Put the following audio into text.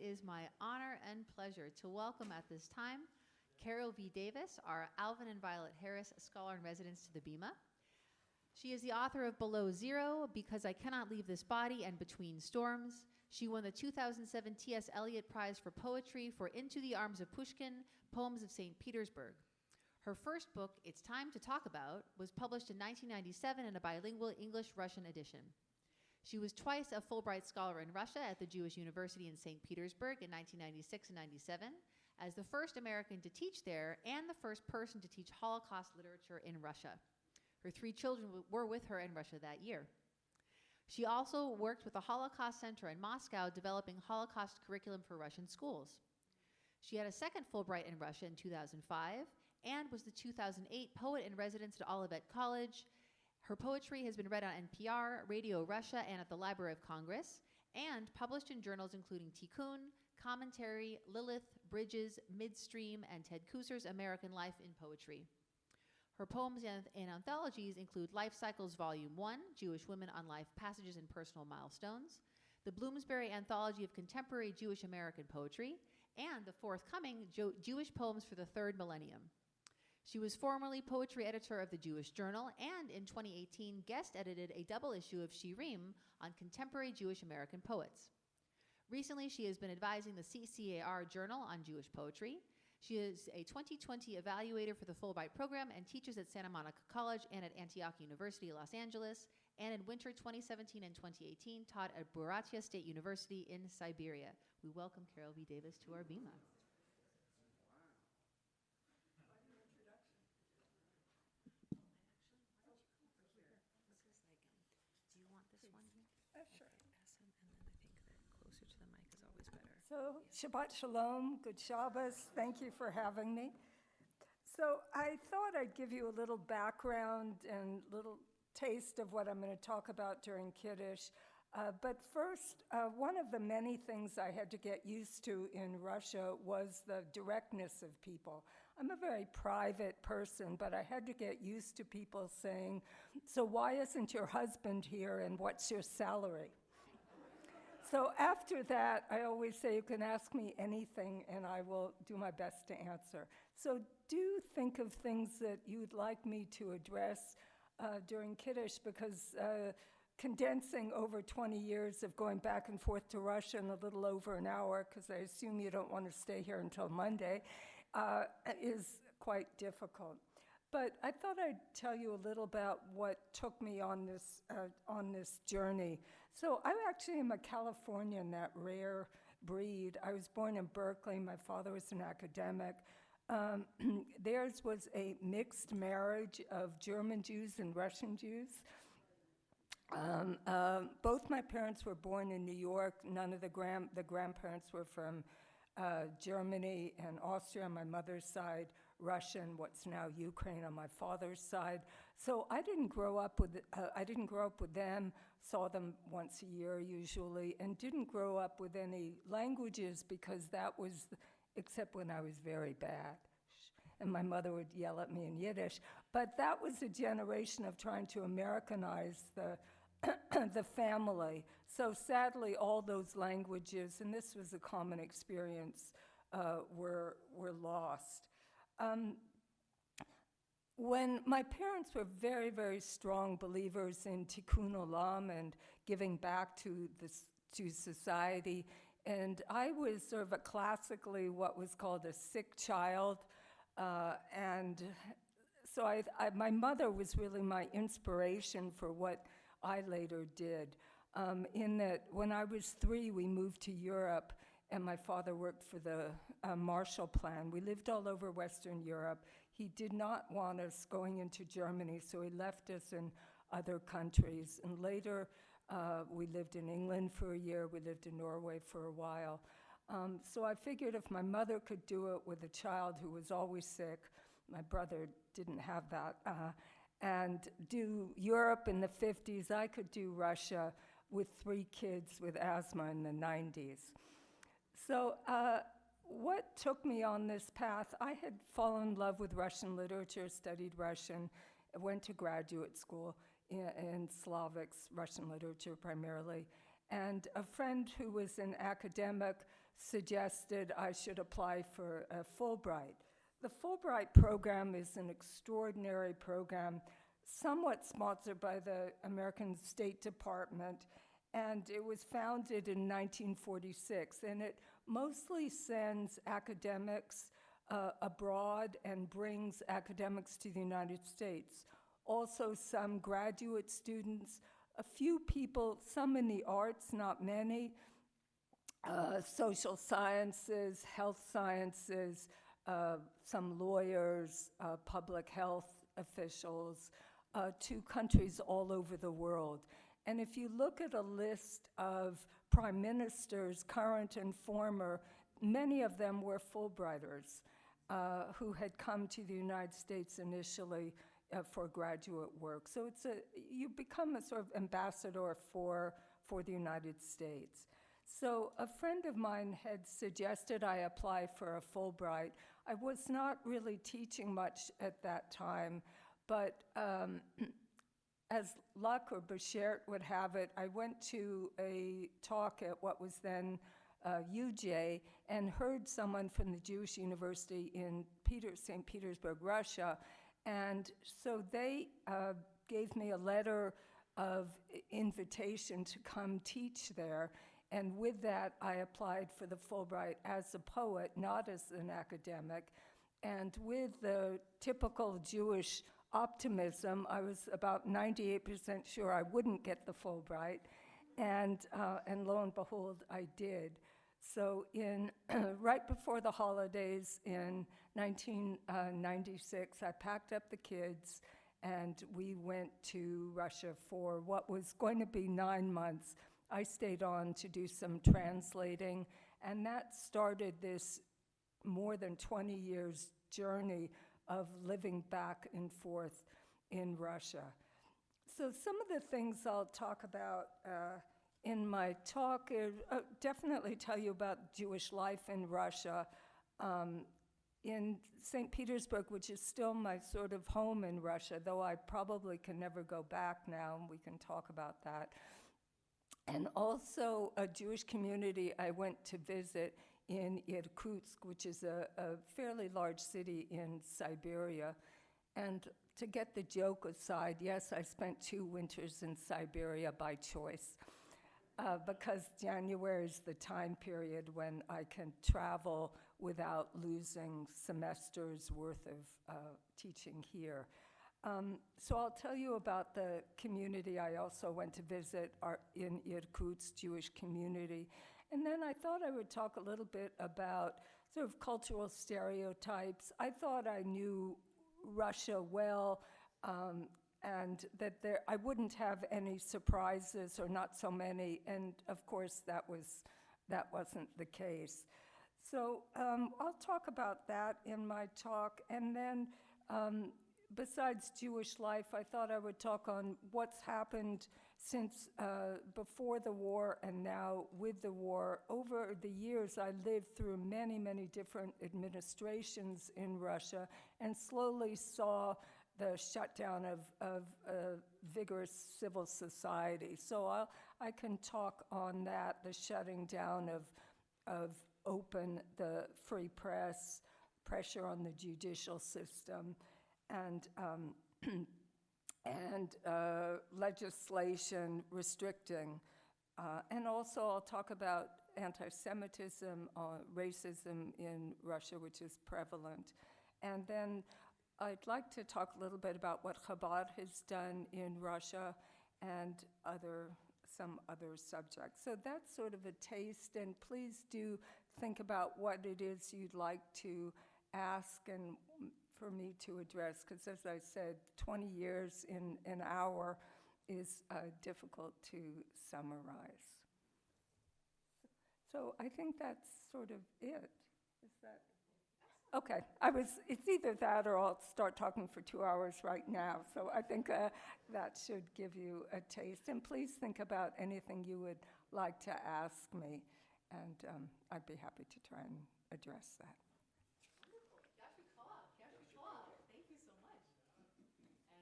it is my honor and pleasure to welcome at this time Carol V. Davis, our Alvin and Violet Harris Scholar in Residence to the BEMA. She is the author of Below Zero, Because I Cannot Leave This Body, and Between Storms. She won the 2007 T.S. Eliot Prize for Poetry for Into the Arms of Pushkin, Poems of St. Petersburg. Her first book, It's Time to Talk About, was published in 1997 in a bilingual English-Russian edition. She was twice a Fulbright Scholar in Russia at the Jewish University in St. Petersburg in 1996 and 97, as the first American to teach there and the first person to teach Holocaust literature in Russia. Her 3 children were with her in Russia that year. She also worked with the Holocaust Center in Moscow developing Holocaust curriculum for Russian schools. She had a second Fulbright in Russia in 2005 and was the 2008 Poet in Residence at Olivet College. Her poetry has been read on NPR, Radio Russia, and at the Library of Congress, and published in journals including Tikkun, Commentary, Lilith, Bridges, Midstream, and Ted Kuser's American Life in Poetry. Her poems and anthologies include Life Cycles Volume 1, Jewish Women on Life Passages and Personal Milestones, the Bloomsbury Anthology of Contemporary Jewish American Poetry, and the forthcoming Jewish Poems for the Third Millennium. She was formerly poetry editor of the Jewish Journal, and in 2018 guest edited a double issue of Shirim on contemporary Jewish American poets. Recently, she has been advising the CCAR Journal on Jewish poetry. She is a 2020 evaluator for the Fulbright program and teaches at Santa Monica College and at Antioch University, Los Angeles, and in winter 2017 and 2018 taught at Buratya State University in Siberia. We welcome Carol V. Davis to our BEMA. So, Shabbat Shalom, good Shabbos, thank you for having me. So I thought I'd give you a little background and little taste of what I'm going to talk about during Kiddush. But first, one of the many things I had to get used to in Russia was the directness of people. I'm a very private person, but I had to get used to people saying, so why isn't your husband here and what's your salary? So after that, I always say you can ask me anything and I will do my best to answer. So do think of things that you'd like me to address during Kiddush, because condensing over 20 years of going back and forth to Russia in a little over an hour, because I assume you don't want to stay here until Monday, is quite difficult. But I thought I'd tell you a little about what took me on this journey. So I actually am a Californian, that rare breed. I was born in Berkeley. My father was an academic. Theirs was a mixed marriage of German Jews and Russian Jews. Both my parents were born in New York. None of the grandparents were from Germany and Austria on my mother's side, Russian, what's now Ukraine on my father's side. So I didn't grow up with them, saw them once a year usually, and didn't grow up with any languages, because that was, except when I was very bad. And my mother would yell at me in Yiddish. But that was a generation of trying to Americanize the family. So sadly, all those languages, and this was a common experience, were lost. When my parents were very, very strong believers in tikkun olam and giving back to society, and I was sort of classically what was called a sick child, and so my mother was really my inspiration for what I later did. In that when I was 3, we moved to Europe, and my father worked for the Marshall Plan. We lived all over Western Europe. He did not want us going into Germany, so he left us in other countries. And later, we lived in England for a year. We lived in Norway for a while. So I figured if my mother could do it with a child who was always sick, my brother didn't have that, and do Europe in the 50s, I could do Russia with 3 kids with asthma in the 90s. So what took me on this path? I had fallen in love with Russian literature, studied Russian, went to graduate school in Slavics, Russian literature primarily, and a friend who was an academic suggested I should apply for a Fulbright. The Fulbright program is an extraordinary program, somewhat sponsored by the American State Department, and it was founded in 1946, and it mostly sends academics abroad and brings academics to the United States. Also some graduate students, a few people, some in the arts, not many, social sciences, health sciences, some lawyers, public health officials, to countries all over the world. And if you look at a list of prime ministers, current and former, many of them were Fulbrighters who had come to the United States initially for graduate work. So you become a sort of ambassador for the United States. So a friend of mine had suggested I apply for a Fulbright. I was not really teaching much at that time, but as luck or Bashert would have it, I went to a talk at what was then UJ and heard someone from the Jewish University in St. Petersburg, Russia. And so they gave me a letter of invitation to come teach there. And with that, I applied for the Fulbright as a poet, not as an academic. And with the typical Jewish optimism, I was about 98% sure I wouldn't get the Fulbright. And lo and behold, I did. So right before the holidays in 1996, I packed up the kids and we went to Russia for what was going to be 9 months. I stayed on to do some translating, and that started this more than 20 years journey of living back and forth in Russia. So some of the things I'll talk about in my talk is definitely tell you about Jewish life in Russia. In St. Petersburg, which is still my sort of home in Russia, though I probably can never go back now, and we can talk about that. And also a Jewish community I went to visit in Irkutsk, which is a fairly large city in Siberia. And to get the joke aside, yes, I spent 2 winters in Siberia by choice, because January is the time period when I can travel without losing semesters worth of teaching here. So I'll tell you about the community I also went to visit in Irkutsk, Jewish community. And then I thought I would talk a little bit about sort of cultural stereotypes. I thought I knew Russia well, and that I wouldn't have any surprises, or not so many, and of course that wasn't the case. So I'll talk about that in my talk, and then besides Jewish life, I thought I would talk on what's happened since before the war and now with the war. Over the years, I lived through many, many different administrations in Russia and slowly saw the shutdown of vigorous civil society. So I can talk on that, the shutting down of the free press, pressure on the judicial system, and legislation restricting. And also I'll talk about anti-Semitism, racism in Russia, which is prevalent. And then I'd like to talk a little bit about what Chabad has done in Russia and some other subjects. So that's sort of a taste, and please do think about what it is you'd like to ask and for me to address, because as I said, 20 years in an hour is difficult to summarize. So I think that's sort of it. Is that? Okay, it's either that or I'll start talking for 2 hours right now. So I think that should give you a taste. And please think about anything you would like to ask me, and I'd be happy to try and address that.